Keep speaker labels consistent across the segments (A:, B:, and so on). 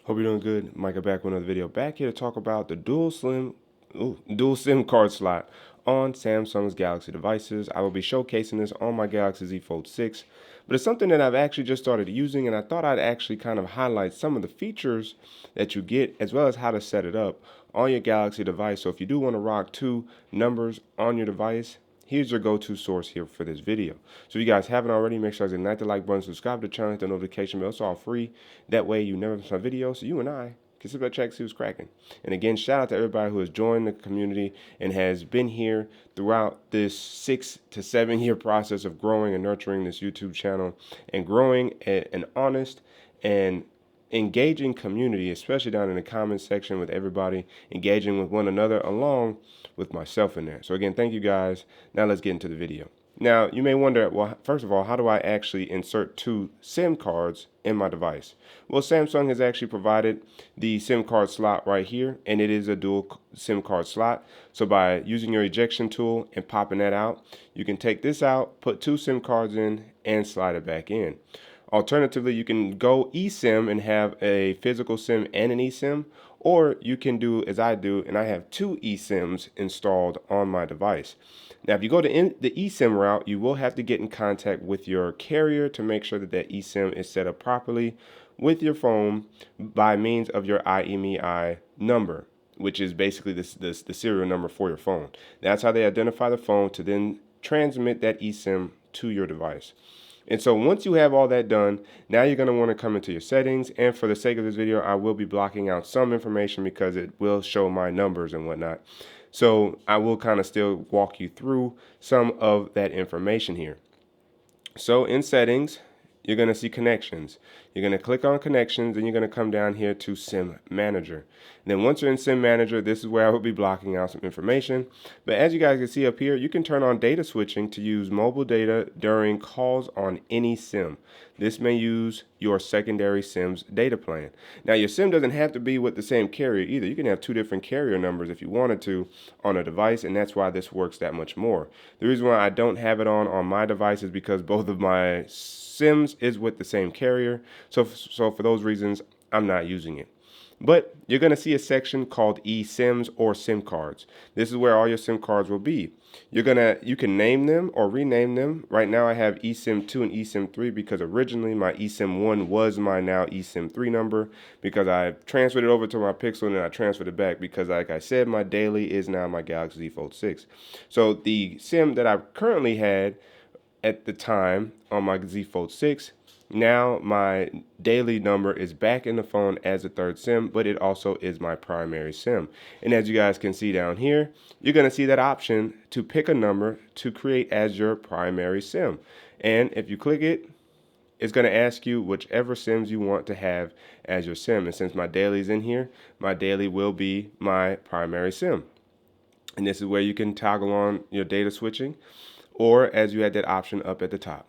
A: Hope you're doing good. Micah back with another video. Back here to talk about the dual SIM card slot on Samsung's Galaxy devices. I will be showcasing this on my Galaxy Z Fold 6, but it's something that I've actually just started using, and I thought I'd actually kind of highlight some of the features that you get as well as how to set it up on your Galaxy device. So if you do want to rock two numbers on your device, here's your go-to source here for this video. So if you guys haven't already, make sure to hit the like button, subscribe to the channel, hit the notification bell. It's all free. That way you never miss my video, so you and I can sit back, check, see what's cracking. And again, shout out to everybody who has joined the community and has been here throughout this 6 to 7 year process of growing and nurturing this YouTube channel and growing an honest and engaging community, especially down in the comment section with everybody, engaging with one another along with myself in there. So again, thank you guys. Now let's get into the video. Now you may wonder, well, first of all, how do I actually insert two SIM cards in my device? Well, Samsung has actually provided the SIM card slot right here, and it is a dual SIM card slot. So by using your ejection tool and popping that out, you can take this out, put two SIM cards in, and slide it back in. Alternatively, you can go eSIM and have a physical SIM and an eSIM, or you can do as I do, and I have two eSIMs installed on my device. Now, if you go to the eSIM route, you will have to get in contact with your carrier to make sure that that eSIM is set up properly with your phone by means of your IMEI number, which is basically the serial number for your phone. That's how they identify the phone to then transmit that eSIM to your device. And so once you have all that done, now you're going to want to come into your settings. And for the sake of this video, I will be blocking out some information because it will show my numbers and whatnot. So I will kind of still walk you through some of that information here. So in settings, you're going to see connections. You're going to click on connections and you're going to come down here to SIM Manager. And then once you're in SIM Manager, this is where I will be blocking out some information. But as you guys can see up here, you can turn on data switching to use mobile data during calls on any SIM. This may use your secondary SIM's data plan. Now your SIM doesn't have to be with the same carrier either. You can have two different carrier numbers if you wanted to on a device, and that's why this works that much more. The reason why I don't have it on my device is because both of my SIMs is with the same carrier. So for those reasons, I'm not using it. But you're going to see a section called eSIMs or SIM cards. This is where all your SIM cards will be. You can name them or rename them. Right now I have eSIM 2 and eSIM 3 because originally my eSIM 1 was my now eSIM 3 number because I transferred it over to my Pixel and then I transferred it back because, like I said, my daily is now my Galaxy Z Fold 6. So the SIM that I currently had at the time on my Z Fold 6, now my daily number is back in the phone as a third SIM, but it also is my primary SIM. And as you guys can see down here, you're going to see that option to pick a number to create as your primary SIM. And if you click it, it's going to ask you whichever SIMs you want to have as your SIM. And since my daily is in here, my daily will be my primary SIM. And this is where you can toggle on your data switching, or as you had that option up at the top.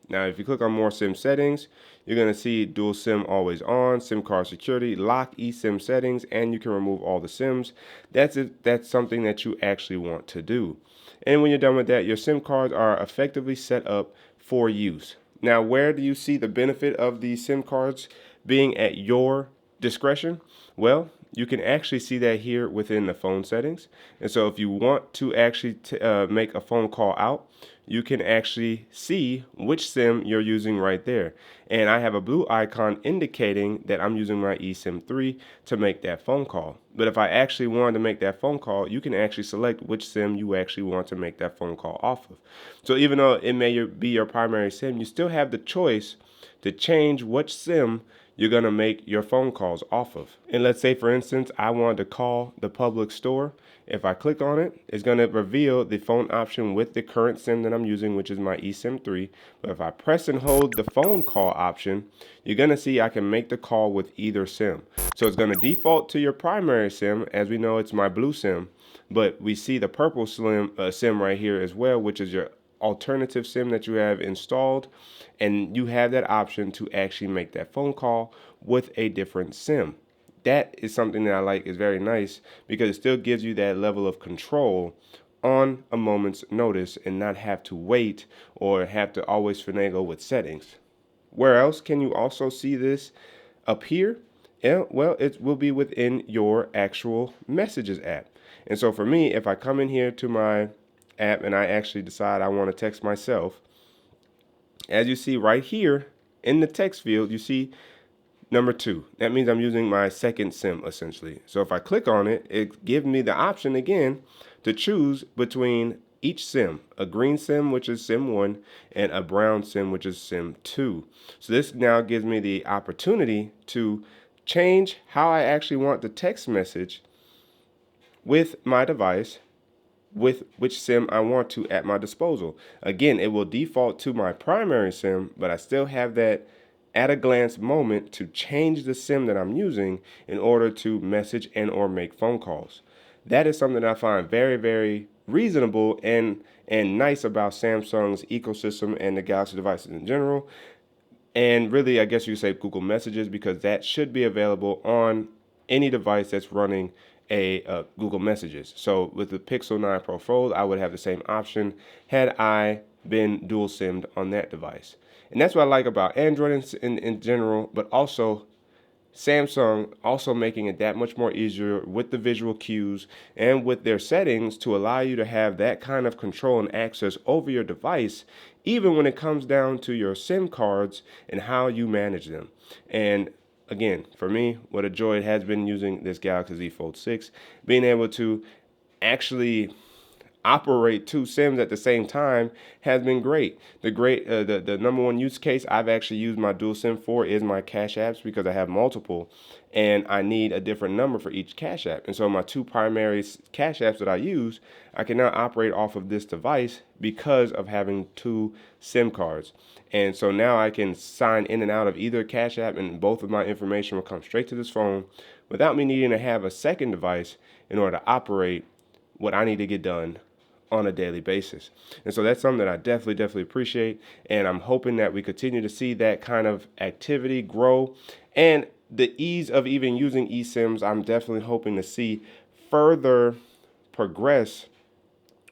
A: Now, if you click on more SIM settings, you're going to see dual SIM always on, SIM card security, lock eSIM settings, and you can remove all the SIMs. That's it. That's something that you actually want to do. And when you're done with that, your SIM cards are effectively set up for use. Now, where do you see the benefit of these SIM cards being at your discretion? Well, you can actually see that here within the phone settings. And so if you want to actually make a phone call out, you can actually see which SIM you're using right there. And I have a blue icon indicating that I'm using my eSIM 3 to make that phone call. But if I actually wanted to make that phone call, you can actually select which SIM you actually want to make that phone call off of. So even though it may be your primary SIM, you still have the choice to change which SIM you're going to make your phone calls off of. And let's say, for instance, I wanted to call the public store. If I click on it, it's going to reveal the phone option with the current SIM that I'm using, which is my eSIM 3. But if I press and hold the phone call option, you're going to see I can make the call with either SIM. So it's going to default to your primary SIM. As we know, it's my blue SIM. But we see the purple SIM right here as well, which is your alternative SIM that you have installed, and you have that option to actually make that phone call with a different SIM. That is something that I like, is very nice because it still gives you that level of control on a moment's notice and not have to wait or have to always finagle with settings. Where else can you also see this up here Yeah, well, it will be within your actual messages app. And so for me, if I come in here to my app and I actually decide I want to text myself, as you see right here in the text field, you see number 2. That means I'm using my second SIM essentially. So if I click on it, it gives me the option again to choose between each SIM, a green SIM, which is SIM 1, and a brown SIM, which is SIM 2. So this now gives me the opportunity to change how I actually want the text message with my device with which SIM I want to at my disposal. Again, it will default to my primary SIM, but I still have that at a glance moment to change the SIM that I'm using in order to message and or make phone calls. That is something I find very, very reasonable and nice about Samsung's ecosystem and the Galaxy devices in general. And really, I guess you could say Google Messages, because that should be available on any device that's running a Google Messages. So with the Pixel 9 Pro Fold, I would have the same option had I been dual SIMmed on that device. And that's what I like about Android in general, but also Samsung also making it that much more easier with the visual cues and with their settings to allow you to have that kind of control and access over your device, even when it comes down to your SIM cards and how you manage them. And again, for me, what a joy it has been using this Galaxy Z Fold 6, being able to actually operate 2 SIMs at the same time has been great. The number one use case I've actually used my dual SIM for is my Cash Apps, because I have multiple and I need a different number for each Cash App. And so my 2 primary Cash Apps that I use, I can now operate off of this device because of having 2 SIM cards. And so now I can sign in and out of either Cash App, and both of my information will come straight to this phone without me needing to have a second device in order to operate what I need to get done on a daily basis. And so that's something that I definitely appreciate. And I'm hoping that we continue to see that kind of activity grow. And the ease of even using eSIMs, I'm definitely hoping to see further progress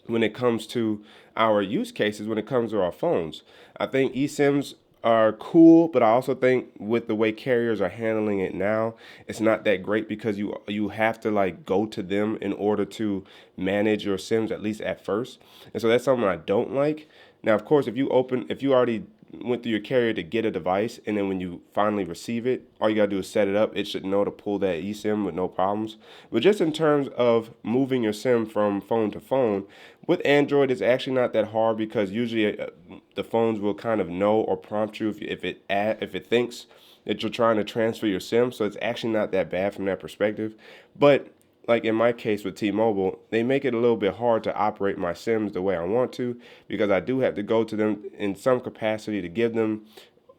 A: when it comes to our use cases, when it comes to our phones. I think eSIMs are cool, but I also think with the way carriers are handling it now, it's not that great, because you have to like go to them in order to manage your SIMs, at least at first. And so that's something I don't like. Now, of course, if you already went through your carrier to get a device, and then when you finally receive it, all you gotta do is set it up. It should know to pull that eSIM with no problems. But just in terms of moving your SIM from phone to phone, with Android, it's actually not that hard, because usually the phones will kind of know or prompt you if it thinks that you're trying to transfer your SIM. So it's actually not that bad from that perspective. But like in my case with T-Mobile, they make it a little bit hard to operate my SIMs the way I want to, because I do have to go to them in some capacity to give them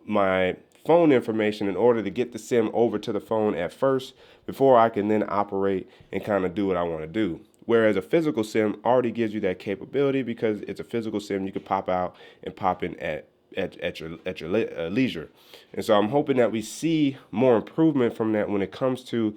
A: my phone information in order to get the SIM over to the phone at first before I can then operate and kind of do what I want to do. Whereas a physical SIM already gives you that capability, because it's a physical SIM you can pop out and pop in at your leisure. And so I'm hoping that we see more improvement from that when it comes to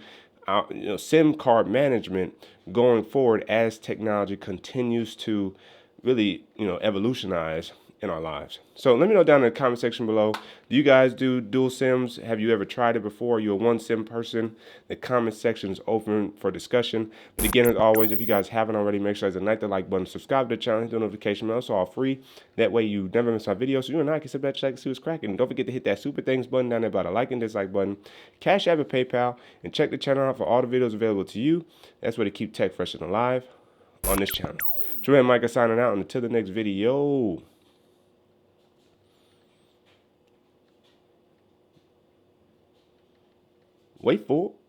A: SIM card management going forward, as technology continues to really evolutionize in our lives. So let me know down in the comment section below, do you guys do dual SIMs? Have you ever tried it before? Are you a one SIM person? The comment section is open for discussion. But again, as always, if you guys haven't already, make sure to hit the like button, subscribe to the channel, hit the notification bell. It's all free. That way you never miss my videos. So you and I can sit back, check, and see what's cracking. And don't forget to hit that super thanks button down there by the like and dislike button, Cash App and PayPal, and check the channel out for all the videos available to you. That's where to keep tech fresh and alive on this channel. It's Micah signing out, and until the next video. Wait for it.